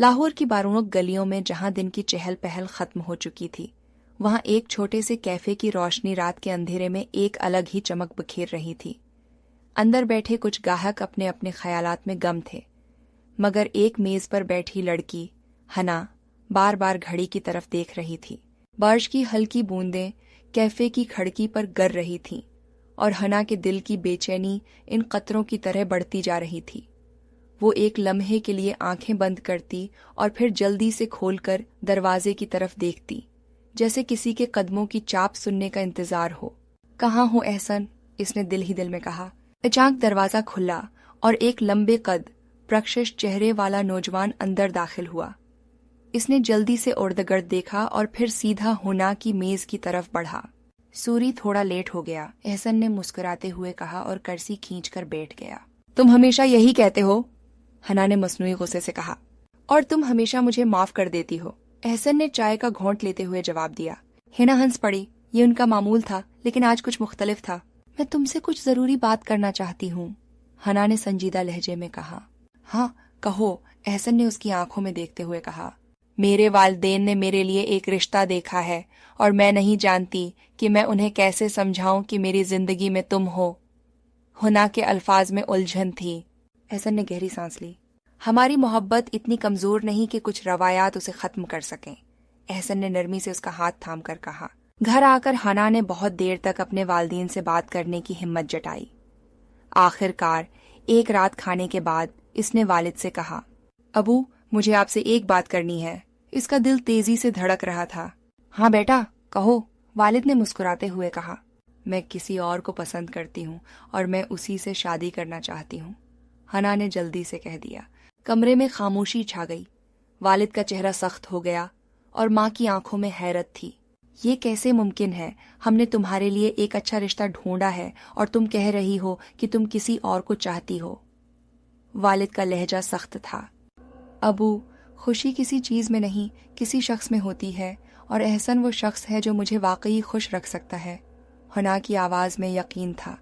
لاہور کی بارونق گلیوں میں جہاں دن کی چہل پہل ختم ہو چکی تھی، وہاں ایک چھوٹے سے کیفے کی روشنی رات کے اندھیرے میں ایک الگ ہی چمک بکھیر رہی تھی۔ اندر بیٹھے کچھ گاہک اپنے اپنے خیالات میں گم تھے، مگر ایک میز پر بیٹھی لڑکی ہنا بار بار گھڑی کی طرف دیکھ رہی تھی۔ بارش کی ہلکی بوندیں کیفے کی کھڑکی پر گر رہی تھیں اور ہنا کے دل کی بے چینی ان قطروں کی طرح بڑھتی جا رہی تھی۔ وہ ایک لمحے کے لیے آنکھیں بند کرتی اور پھر جلدی سے کھول کر دروازے کی طرف دیکھتی، جیسے کسی کے قدموں کی چاپ سننے کا انتظار ہو۔ کہاں ہو احسن؟ اس نے دل ہی دل میں کہا۔ اچانک دروازہ کھلا اور ایک لمبے قد پرکشش چہرے والا نوجوان اندر داخل ہوا۔ اس نے جلدی سے ارد گرد دیکھا اور پھر سیدھا ہنا کی میز کی طرف بڑھا۔ سوری تھوڑا لیٹ ہو گیا، احسن نے مسکراتے ہوئے کہا اور کرسی کھینچ کر بیٹھ گیا۔ تم ہمیشہ یہی کہتے ہو، ہنا نے مصنوعی غصے سے کہا، اور تم ہمیشہ مجھے معاف کر دیتی ہو، احسن نے چائے کا گھونٹ لیتے ہوئے جواب دیا۔ ہنا ہنس پڑی، یہ ان کا معمول تھا، لیکن آج کچھ مختلف تھا۔ میں تم سے کچھ ضروری بات کرنا چاہتی ہوں، ہنا نے سنجیدہ لہجے میں کہا۔ ہاں کہو، احسن نے اس کی آنکھوں میں دیکھتے ہوئے کہا۔ میرے والدین نے میرے لیے ایک رشتہ دیکھا ہے اور میں نہیں جانتی کہ میں انہیں کیسے سمجھاؤں کہ میری زندگی میں تم ہو۔ ہنا کے الفاظ میں الجھن تھی۔ احسن نے گہری سانس لی۔ ہماری محبت اتنی کمزور نہیں کہ کچھ روایات اسے ختم کر سکیں، احسن نے نرمی سے اس کا ہاتھ تھام کر کہا۔ گھر آ کر ہنا نے بہت دیر تک اپنے والدین سے بات کرنے کی ہمت جٹائی۔ آخر کار ایک رات کھانے کے بعد اس نے والد سے کہا، ابو مجھے آپ سے ایک بات کرنی ہے۔ اس کا دل تیزی سے دھڑک رہا تھا۔ ہاں بیٹا کہو، والد نے مسکراتے ہوئے کہا۔ میں کسی اور کو پسند کرتی ہوں اور میں اسی سے شادی کرنا چاہتی ہوں، ہنا نے جلدی سے کہہ دیا۔ کمرے میں خاموشی چھا گئی۔ والد کا چہرہ سخت ہو گیا اور ماں کی آنکھوں میں حیرت تھی۔ یہ کیسے ممکن ہے؟ ہم نے تمہارے لیے ایک اچھا رشتہ ڈھونڈا ہے اور تم کہہ رہی ہو کہ تم کسی اور کو چاہتی ہو۔ والد کا لہجہ سخت تھا۔ ابو، خوشی کسی چیز میں نہیں، کسی شخص میں ہوتی ہے، اور احسن وہ شخص ہے جو مجھے واقعی خوش رکھ سکتا ہے۔ ہنا کی آواز میں یقین تھا۔